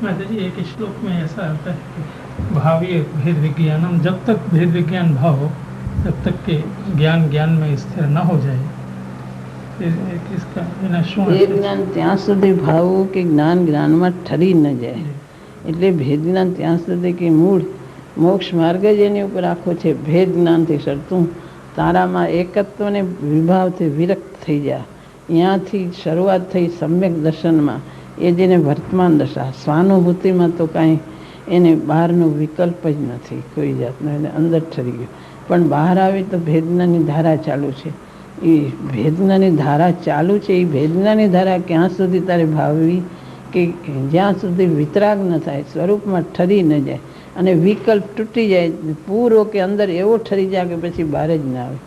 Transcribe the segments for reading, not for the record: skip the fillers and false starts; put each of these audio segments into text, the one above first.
माता जी एक श्लोक में ऐसा आता है कि भावीय भेद विज्ञानम, जब तक भेद विज्ञान भाव हो तब तक के ज्ञान ज्ञान में स्थिर न हो जाए, इसका એના શું એ જ્ઞાન ત્યાં સુધી ભાવવું કે જ્ઞાન જ્ઞાનમાં ઠરી ન જાય. એટલે ભેદ જ્ઞાન ત્યાં સુધી કે મૂળ મોક્ષ માર્ગ જ એની ઉપર આખો છે. ભેદ જ્ઞાનથી સરતું તારામાં એકત્વને વિભાવથી વિરક્ત થઈ જાય. અહીંયાથી શરૂઆત થઈ સમ્યક દર્શનમાં, એ જેને વર્તમાન દશા. સ્વાનુભૂતિમાં તો કાંઈ એને બહારનો વિકલ્પ જ નથી કોઈ જાતનો, એને અંદર ઠરી ગયો. પણ બહાર આવી તો ભેદનાની ધારા ચાલુ છે. એ ભેદનાની ધારા ચાલુ છે. એ ભેદનાની ધારા ક્યાં સુધી તારે ભાવવી કે જ્યાં સુધી વિતરાગ ન થાય, સ્વરૂપમાં ઠરી ન જાય અને વિકલ્પ તૂટી જાય, પૂરો કે અંદર એવો ઠરી જાય કે પછી બહાર જ ના આવે,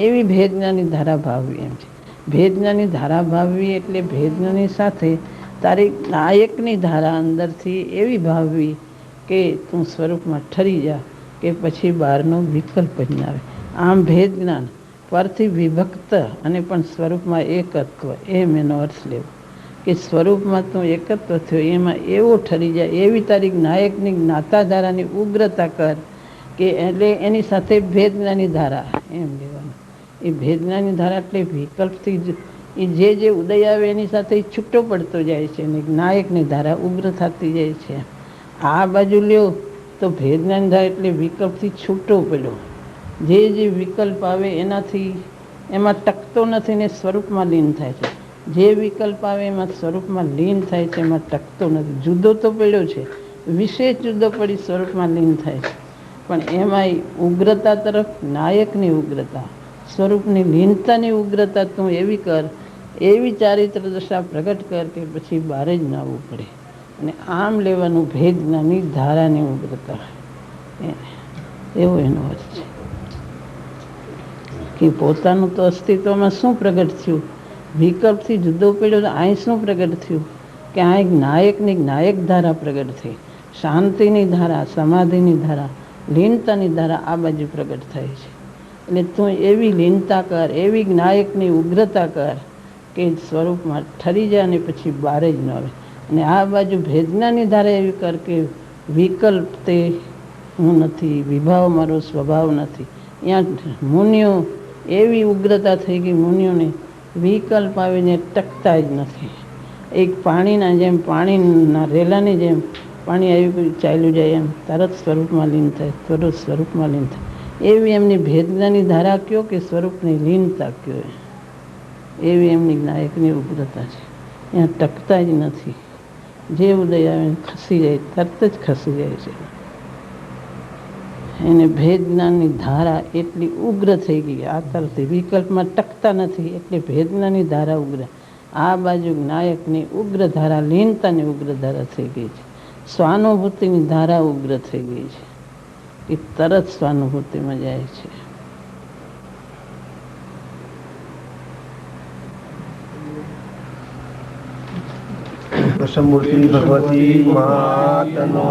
એવી ભેદનાની ધારા ભાવવી એમ છે. ભેદનાની ધારા ભાવવી એટલે ભેદનાની સાથે તારી નાયકની ધારા અંદરથી એવી ભાવવી કે તું સ્વરૂપમાં ઠરી જા કે પછી બહારનો વિકલ્પ જ ના આવે. આમ ભેદ જ્ઞાન પરથી વિભક્ત અને પણ સ્વરૂપમાં એકત્વ, એમ એનો અર્થ લેવો કે સ્વરૂપમાં તું એકત્વ થયો, એમાં એવો ઠરી જાય, એવી તારી નાયકની જ્ઞાતા ધારાની ઉગ્રતા કર કે એટલે એની સાથે ભેદનાની ધારા એમ લેવાનું. એ ભેદનાની ધારા એટલે વિકલ્પથી એ જે ઉદય આવે એની સાથે છૂટો પડતો જાય છે અને નાયકની ધારા ઉગ્ર થતી જાય છે. આ બાજુ લ્યો તો ભેદનાની ધારા એટલે વિકલ્પથી છૂટો પડ્યો. જે વિકલ્પ આવે એનાથી એમાં ટકતો નથી ને સ્વરૂપમાં લીન થાય છે. જે વિકલ્પ આવે એમાં સ્વરૂપમાં લીન થાય છે, એમાં ટકતો નથી. જુદો તો પડ્યો છે, વિશેષ જુદો પડી સ્વરૂપમાં લીન થાય છે, પણ એમાંય ઉગ્રતા તરફ નાયકની ઉગ્રતા, સ્વરૂપની લીનતાની ઉગ્રતા તું એવી કર, એવી ચારિત્ર દશા પ્રગટ કર કે પછી બહાર જ ના આવવું પડે. અને આમ લેવાનું ભેદ જ્ઞાની ધારાની ઉગ્રતા, એવો એનો અર્થ છે. કે પોતાનું તો અસ્તિત્વમાં શું પ્રગટ થયું, વિકલ્પથી જુદો પડ્યો તો અહીં શું પ્રગટ થયું કે આ એક નાયકની નાયક ધારા પ્રગટ થઈ. શાંતિની ધારા, સમાધિની ધારા, લીનતાની ધારા આ બાજુ પ્રગટ થાય છે. એટલે તું એવી લીનતા કર, એવી નાયકની ઉગ્રતા કર કે સ્વરૂપમાં ઠરી જાય અને પછી બહાર જ ન આવે. અને આ બાજુ ભેદનાની ધારા એવી કર કે વિકલ્પ તે હું નથી, વિભાવ મારો સ્વભાવ નથી. અહીંયા મુનિઓ એવી ઉગ્રતા થઈ ગઈ, મુનિઓને વિકલ્પ આવીને ટકતા જ નથી. એક પાણીના જેમ, પાણીના રેલાની જેમ પાણી આવી ચાલ્યું જાય એમ તરત સ્વરૂપમાં લીન થાય, તરત સ્વરૂપમાં લીન થાય. એવી એમની ભેદનાની ધારા કયો કે સ્વરૂપની લીનતા કયો, એવી એમની નાયકની ઉગ્રતા છે. ત્યાં ટકતા જ નથી. જે ઉદય આવે ખસી જાય, તરત જ ખસી જાય છે. એને ભેદ જ્ઞાનની ધારા એટલી ઉગ્ર થઈ ગઈ, આ તરફથી વિકલ્પમાં ટકતા નથી એટલે ભેદનાની ધારા ઉગ્ર. આ બાજુ નાયકની ઉગ્ર ધારા, લીનતાની ઉગ્ર ધારા થઈ ગઈ છે. સ્વાનુભૂતિની ધારા ઉગ્ર થઈ ગઈ છે, એ તરત સ્વાનુભૂતિમાં જાય છે. દશમૂર્તિ ભગવતી માતનો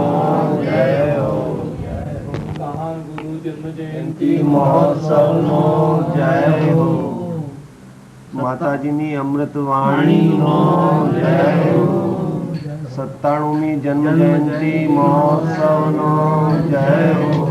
જય હો. જયંતિ મહોત્સવનો જય હો. માતાજીની અમૃત વાણીનો જય હો. 97મી જન્મ જયંતિ મહોત્સવનો જય હો.